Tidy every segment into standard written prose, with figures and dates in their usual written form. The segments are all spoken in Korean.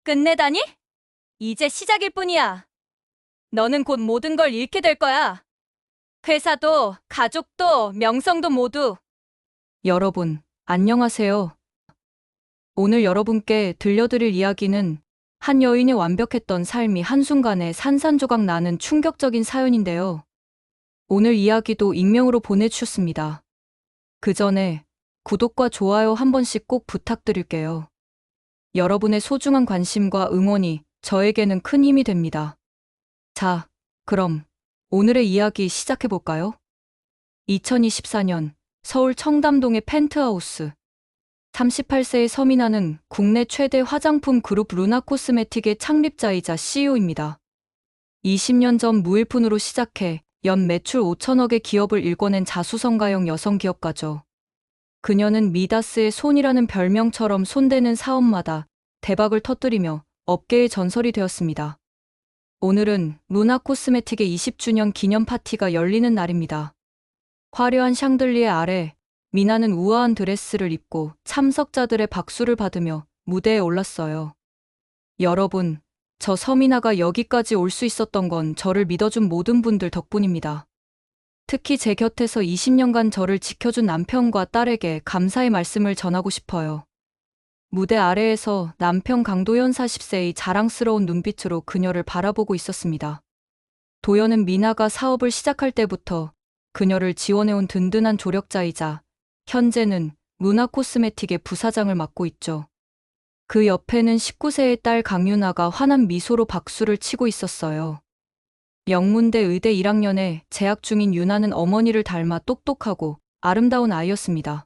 끝내다니? 이제 시작일 뿐이야. 너는 곧 모든 걸 잃게 될 거야. 회사도, 가족도, 명성도 모두. 여러분, 안녕하세요. 오늘 여러분께 들려드릴 이야기는 한 여인의 완벽했던 삶이 한순간에 산산조각 나는 충격적인 사연인데요. 오늘 이야기도 익명으로 보내주셨습니다. 그 전에 구독과 좋아요 한 번씩 꼭 부탁드릴게요. 여러분의 소중한 관심과 응원이 저에게는 큰 힘이 됩니다. 자, 그럼 오늘의 이야기 시작해볼까요? 2024년 서울 청담동의 펜트하우스. 38세의 서민아는 국내 최대 화장품 그룹 루나 코스메틱의 창립자이자 CEO입니다. 20년 전 무일푼으로 시작해 연 매출 5천억의 기업을 일궈낸 자수성가형 여성 기업가죠. 그녀는 미다스의 손이라는 별명처럼 손대는 사업마다 대박을 터뜨리며 업계의 전설이 되었습니다. 오늘은 루나 코스메틱의 20주년 기념 파티가 열리는 날입니다. 화려한 샹들리에 아래 미나는 우아한 드레스를 입고 참석자들의 박수를 받으며 무대에 올랐어요. 여러분, 저 서미나가 여기까지 올 수 있었던 건 저를 믿어준 모든 분들 덕분입니다. 특히 제 곁에서 20년간 저를 지켜준 남편과 딸에게 감사의 말씀을 전하고 싶어요. 무대 아래에서 남편 강도현 40세의 자랑스러운 눈빛으로 그녀를 바라보고 있었습니다. 도현은 미나가 사업을 시작할 때부터 그녀를 지원해온 든든한 조력자이자 현재는 루나 코스메틱의 부사장을 맡고 있죠. 그 옆에는 19세의 딸 강유나가 환한 미소로 박수를 치고 있었어요. 영문대 의대 1학년에 재학 중인 유나는 어머니를 닮아 똑똑하고 아름다운 아이였습니다.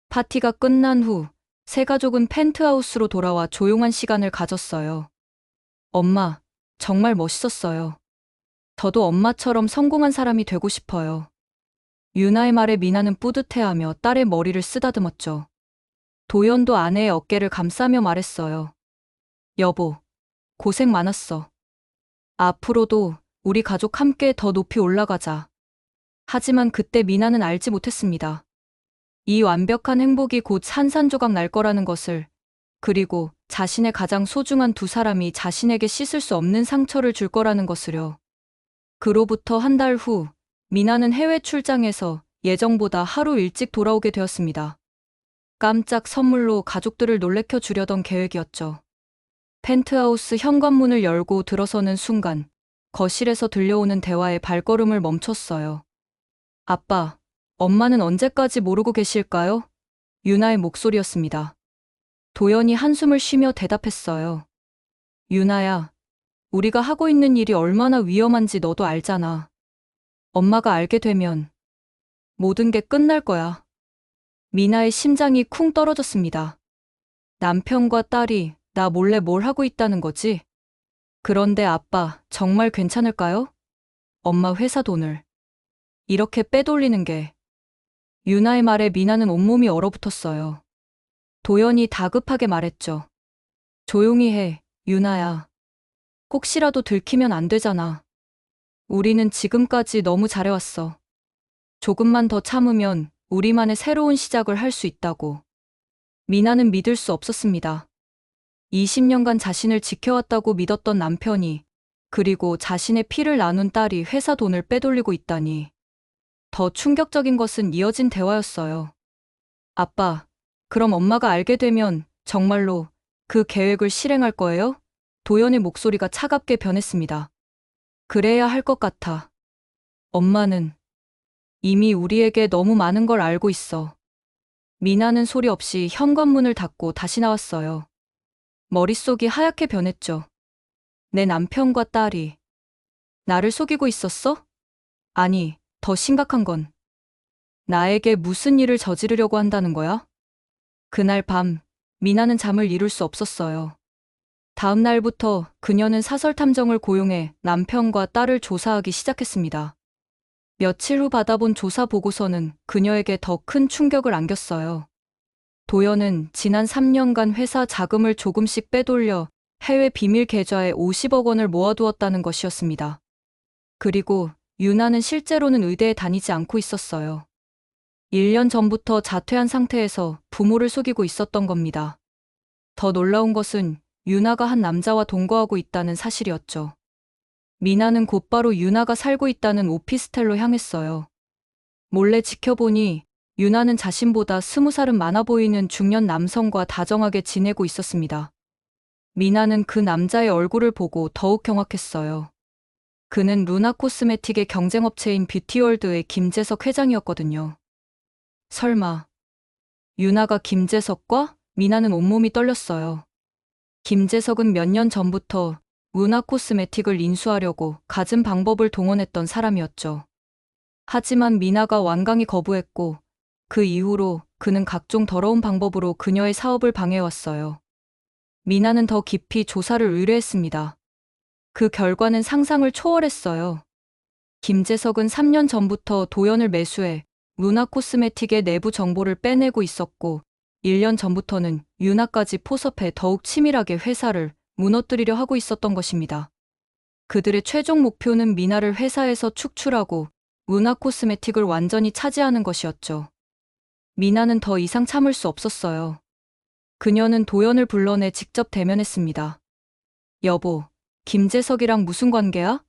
파티가 끝난 후 세 가족은 펜트하우스로 돌아와 조용한 시간을 가졌어요. 엄마, 정말 멋있었어요. 저도 엄마처럼 성공한 사람이 되고 싶어요. 유나의 말에 미나는 뿌듯해하며 딸의 머리를 쓰다듬었죠. 도연도 아내의 어깨를 감싸며 말했어요. 여보, 고생 많았어. 앞으로도 우리 가족 함께 더 높이 올라가자. 하지만 그때 미나는 알지 못했습니다. 이 완벽한 행복이 곧 산산조각 날 거라는 것을, 그리고 자신의 가장 소중한 두 사람이 자신에게 씻을 수 없는 상처를 줄 거라는 것을요. 그로부터 한 달 후, 미나는 해외 출장에서 예정보다 하루 일찍 돌아오게 되었습니다. 깜짝 선물로 가족들을 놀래켜 주려던 계획이었죠. 펜트하우스 현관문을 열고 들어서는 순간, 거실에서 들려오는 대화에 발걸음을 멈췄어요. 아빠, 엄마는 언제까지 모르고 계실까요? 유나의 목소리였습니다. 도연이 한숨을 쉬며 대답했어요. 유나야, 우리가 하고 있는 일이 얼마나 위험한지 너도 알잖아. 엄마가 알게 되면 모든 게 끝날 거야. 미나의 심장이 쿵 떨어졌습니다. 남편과 딸이 나 몰래 뭘 하고 있다는 거지? 그런데 아빠, 정말 괜찮을까요? 엄마 회사 돈을 이렇게 빼돌리는 게. 유나의 말에 미나는 온몸이 얼어붙었어요. 도연이 다급하게 말했죠. 조용히 해, 유나야. 혹시라도 들키면 안 되잖아. 우리는 지금까지 너무 잘해왔어. 조금만 더 참으면 우리만의 새로운 시작을 할 수 있다고. 미나는 믿을 수 없었습니다. 20년간 자신을 지켜왔다고 믿었던 남편이, 그리고 자신의 피를 나눈 딸이 회사 돈을 빼돌리고 있다니. 더 충격적인 것은 이어진 대화였어요. 아빠, 그럼 엄마가 알게 되면 정말로 그 계획을 실행할 거예요? 도연의 목소리가 차갑게 변했습니다. 그래야 할 것 같아. 엄마는 이미 우리에게 너무 많은 걸 알고 있어. 미나는 소리 없이 현관문을 닫고 다시 나왔어요. 머릿속이 하얗게 변했죠. 내 남편과 딸이 나를 속이고 있었어? 아니, 더 심각한 건 나에게 무슨 일을 저지르려고 한다는 거야? 그날 밤, 미나는 잠을 이룰 수 없었어요. 다음 날부터 그녀는 사설 탐정을 고용해 남편과 딸을 조사하기 시작했습니다. 며칠 후 받아본 조사 보고서는 그녀에게 더 큰 충격을 안겼어요. 도연은 지난 3년간 회사 자금을 조금씩 빼돌려 해외 비밀 계좌에 50억 원을 모아두었다는 것이었습니다. 그리고 유나는 실제로는 의대에 다니지 않고 있었어요. 1년 전부터 자퇴한 상태에서 부모를 속이고 있었던 겁니다. 더 놀라운 것은 유나가 한 남자와 동거하고 있다는 사실이었죠. 미나는 곧바로 유나가 살고 있다는 오피스텔로 향했어요. 몰래 지켜보니 유나는 자신보다 20살은 많아 보이는 중년 남성과 다정하게 지내고 있었습니다. 미나는 그 남자의 얼굴을 보고 더욱 경악했어요. 그는 루나 코스메틱의 경쟁업체인 뷰티월드의 김재석 회장이었거든요. 설마 유나가 김재석과? 미나는 온몸이 떨렸어요. 김재석은 몇 년 전부터 루나 코스메틱을 인수하려고 갖은 방법을 동원했던 사람이었죠. 하지만 미나가 완강히 거부했고 그 이후로 그는 각종 더러운 방법으로 그녀의 사업을 방해해왔어요. 미나는 더 깊이 조사를 의뢰했습니다. 그 결과는 상상을 초월했어요. 김재석은 3년 전부터 도연을 매수해 루나 코스메틱의 내부 정보를 빼내고 있었고 1년 전부터는 유나까지 포섭해 더욱 치밀하게 회사를 무너뜨리려 하고 있었던 것입니다. 그들의 최종 목표는 미나를 회사에서 축출하고 루나 코스메틱을 완전히 차지하는 것이었죠. 미나는 더 이상 참을 수 없었어요. 그녀는 도연을 불러내 직접 대면했습니다. 여보, 김재석이랑 무슨 관계야?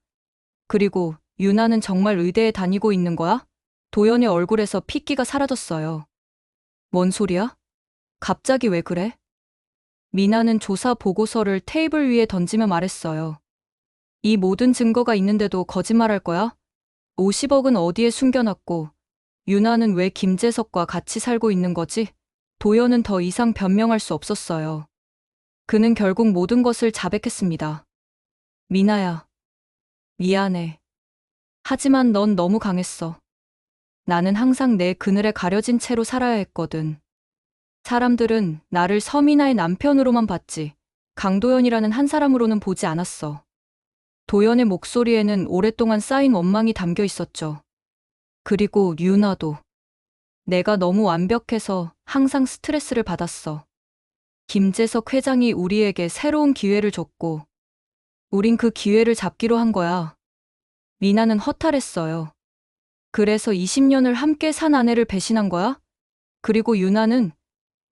그리고 유나는 정말 의대에 다니고 있는 거야? 도연의 얼굴에서 핏기가 사라졌어요. 뭔 소리야? 갑자기 왜 그래? 미나는 조사 보고서를 테이블 위에 던지며 말했어요. 이 모든 증거가 있는데도 거짓말할 거야? 50억은 어디에 숨겨놨고 유나는 왜 김재석과 같이 살고 있는 거지? 도연은 더 이상 변명할 수 없었어요. 그는 결국 모든 것을 자백했습니다. 미나야, 미안해. 하지만 넌 너무 강했어. 나는 항상 내 그늘에 가려진 채로 살아야 했거든. 사람들은 나를 서미나의 남편으로만 봤지 강도연이라는 한 사람으로는 보지 않았어. 도연의 목소리에는 오랫동안 쌓인 원망이 담겨 있었죠. 그리고 유나도. 내가 너무 완벽해서 항상 스트레스를 받았어. 김재석 회장이 우리에게 새로운 기회를 줬고 우린 그 기회를 잡기로 한 거야. 미나는 허탈했어요. 그래서 20년을 함께 산 아내를 배신한 거야? 그리고 유나는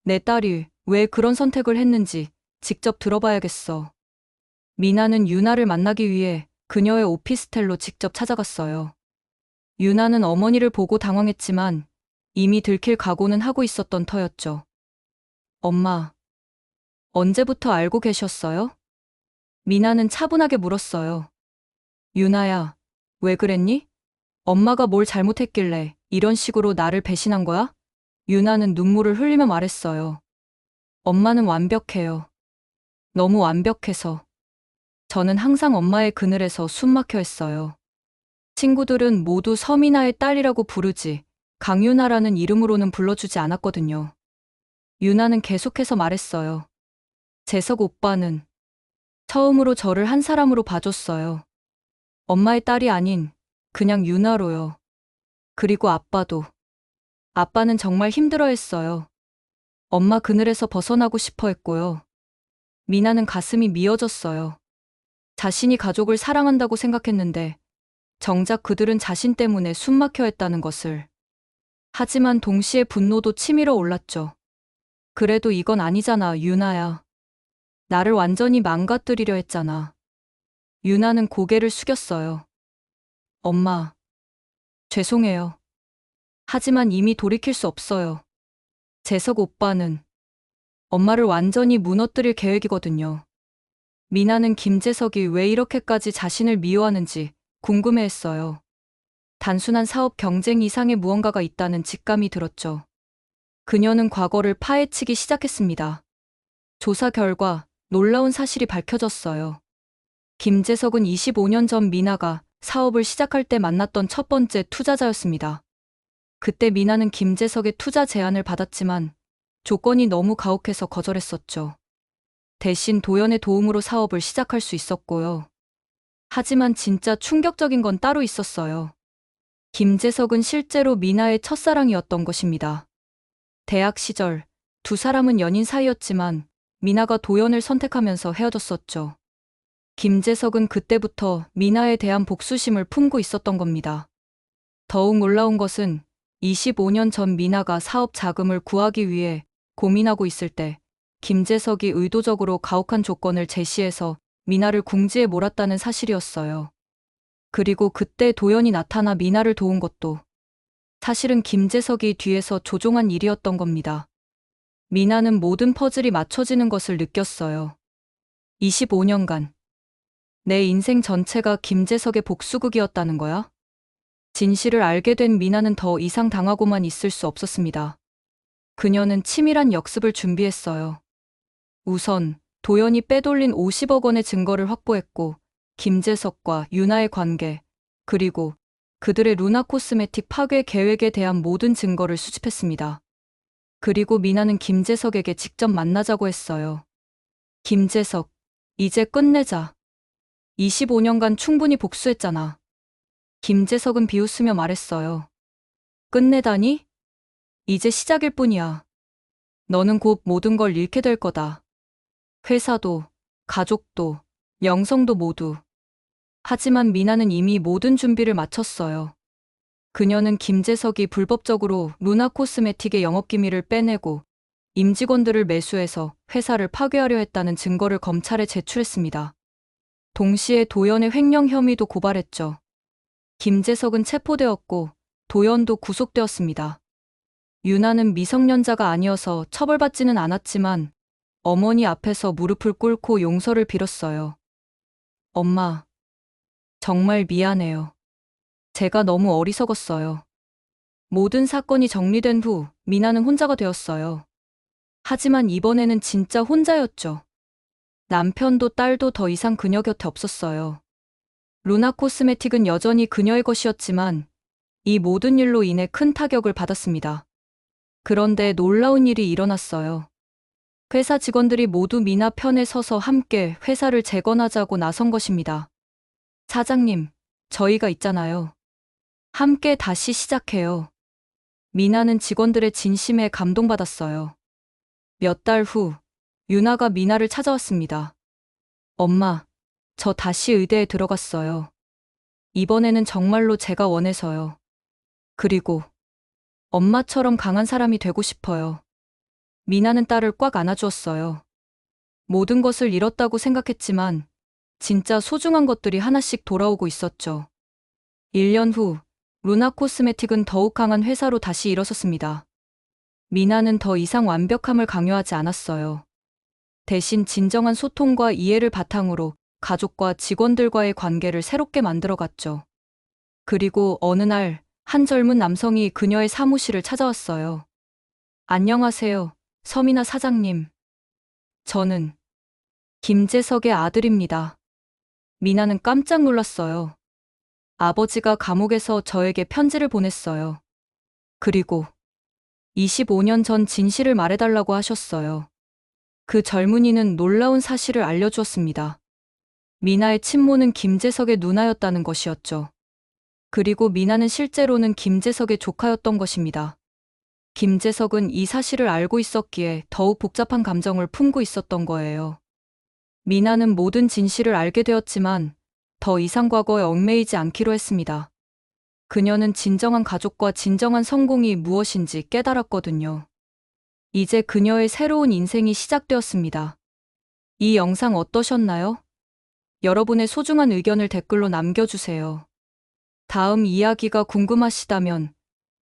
내 딸이 왜 그런 선택을 했는지 직접 들어봐야겠어. 미나는 유나를 만나기 위해 그녀의 오피스텔로 직접 찾아갔어요. 유나는 어머니를 보고 당황했지만 이미 들킬 각오는 하고 있었던 터였죠. 엄마, 언제부터 알고 계셨어요? 미나는 차분하게 물었어요. 유나야, 왜 그랬니? 엄마가 뭘 잘못했길래 이런 식으로 나를 배신한 거야? 유나는 눈물을 흘리며 말했어요. 엄마는 완벽해요. 너무 완벽해서. 저는 항상 엄마의 그늘에서 숨막혀 했어요. 친구들은 모두 서미나의 딸이라고 부르지 강유나라는 이름으로는 불러주지 않았거든요. 유나는 계속해서 말했어요. 재석 오빠는 처음으로 저를 한 사람으로 봐줬어요. 엄마의 딸이 아닌 그냥 유나로요. 그리고 아빠도. 아빠는 정말 힘들어했어요. 엄마 그늘에서 벗어나고 싶어 했고요. 미나는 가슴이 미어졌어요. 자신이 가족을 사랑한다고 생각했는데 정작 그들은 자신 때문에 숨막혀 했다는 것을. 하지만 동시에 분노도 치밀어 올랐죠. 그래도 이건 아니잖아, 유나야. 나를 완전히 망가뜨리려 했잖아. 유나는 고개를 숙였어요. 엄마, 죄송해요. 하지만 이미 돌이킬 수 없어요. 재석 오빠는 엄마를 완전히 무너뜨릴 계획이거든요. 미나는 김재석이 왜 이렇게까지 자신을 미워하는지 궁금해했어요. 단순한 사업 경쟁 이상의 무언가가 있다는 직감이 들었죠. 그녀는 과거를 파헤치기 시작했습니다. 조사 결과 놀라운 사실이 밝혀졌어요. 김재석은 25년 전 미나가 사업을 시작할 때 만났던 첫 번째 투자자였습니다. 그때 미나는 김재석의 투자 제안을 받았지만 조건이 너무 가혹해서 거절했었죠. 대신 도연의 도움으로 사업을 시작할 수 있었고요. 하지만 진짜 충격적인 건 따로 있었어요. 김재석은 실제로 미나의 첫사랑이었던 것입니다. 대학 시절 두 사람은 연인 사이였지만 미나가 도연을 선택하면서 헤어졌었죠. 김재석은 그때부터 미나에 대한 복수심을 품고 있었던 겁니다. 더욱 놀라운 것은 25년 전 미나가 사업 자금을 구하기 위해 고민하고 있을 때 김재석이 의도적으로 가혹한 조건을 제시해서 미나를 궁지에 몰았다는 사실이었어요. 그리고 그때 도연이 나타나 미나를 도운 것도 사실은 김재석이 뒤에서 조종한 일이었던 겁니다. 미나는 모든 퍼즐이 맞춰지는 것을 느꼈어요. 25년간 내 인생 전체가 김재석의 복수극이었다는 거야? 진실을 알게 된 미나는 더 이상 당하고만 있을 수 없었습니다. 그녀는 치밀한 역습을 준비했어요. 우선 도연이 빼돌린 50억 원의 증거를 확보했고 김재석과 유나의 관계, 그리고 그들의 루나 코스메틱 파괴 계획에 대한 모든 증거를 수집했습니다. 그리고 미나는 김재석에게 직접 만나자고 했어요. 김재석, 이제 끝내자. 25년간 충분히 복수했잖아. 김재석은 비웃으며 말했어요. 끝내다니? 이제 시작일 뿐이야. 너는 곧 모든 걸 잃게 될 거다. 회사도, 가족도, 명성도 모두. 하지만 미나는 이미 모든 준비를 마쳤어요. 그녀는 김재석이 불법적으로 루나 코스메틱의 영업기밀을 빼내고 임직원들을 매수해서 회사를 파괴하려 했다는 증거를 검찰에 제출했습니다. 동시에 도연의 횡령 혐의도 고발했죠. 김재석은 체포되었고 도연도 구속되었습니다. 유나는 미성년자가 아니어서 처벌받지는 않았지만 어머니 앞에서 무릎을 꿇고 용서를 빌었어요. 엄마, 정말 미안해요. 제가 너무 어리석었어요. 모든 사건이 정리된 후 미나는 혼자가 되었어요. 하지만 이번에는 진짜 혼자였죠. 남편도 딸도 더 이상 그녀 곁에 없었어요. 루나 코스메틱은 여전히 그녀의 것이었지만 이 모든 일로 인해 큰 타격을 받았습니다. 그런데 놀라운 일이 일어났어요. 회사 직원들이 모두 미나 편에 서서 함께 회사를 재건하자고 나선 것입니다. 사장님, 저희가 있잖아요. 함께 다시 시작해요. 미나는 직원들의 진심에 감동받았어요. 몇 달 후, 유나가 미나를 찾아왔습니다. 엄마, 저 다시 의대에 들어갔어요. 이번에는 정말로 제가 원해서요. 그리고 엄마처럼 강한 사람이 되고 싶어요. 미나는 딸을 꽉 안아주었어요. 모든 것을 잃었다고 생각했지만 진짜 소중한 것들이 하나씩 돌아오고 있었죠. 1년 후, 루나 코스메틱은 더욱 강한 회사로 다시 일어섰습니다. 미나는 더 이상 완벽함을 강요하지 않았어요. 대신 진정한 소통과 이해를 바탕으로 가족과 직원들과의 관계를 새롭게 만들어갔죠. 그리고 어느 날, 한 젊은 남성이 그녀의 사무실을 찾아왔어요. 안녕하세요, 서미나 사장님. 저는 김재석의 아들입니다. 미나는 깜짝 놀랐어요. 아버지가 감옥에서 저에게 편지를 보냈어요. 그리고 25년 전 진실을 말해달라고 하셨어요. 그 젊은이는 놀라운 사실을 알려주었습니다. 미나의 친모는 김재석의 누나였다는 것이었죠. 그리고 미나는 실제로는 김재석의 조카였던 것입니다. 김재석은 이 사실을 알고 있었기에 더욱 복잡한 감정을 품고 있었던 거예요. 미나는 모든 진실을 알게 되었지만 더 이상 과거에 얽매이지 않기로 했습니다. 그녀는 진정한 가족과 진정한 성공이 무엇인지 깨달았거든요. 이제 그녀의 새로운 인생이 시작되었습니다. 이 영상 어떠셨나요? 여러분의 소중한 의견을 댓글로 남겨주세요. 다음 이야기가 궁금하시다면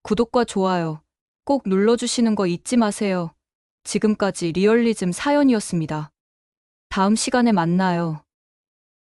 구독과 좋아요 꼭 눌러주시는 거 잊지 마세요. 지금까지 리얼리즘 사연이었습니다. 다음 시간에 만나요.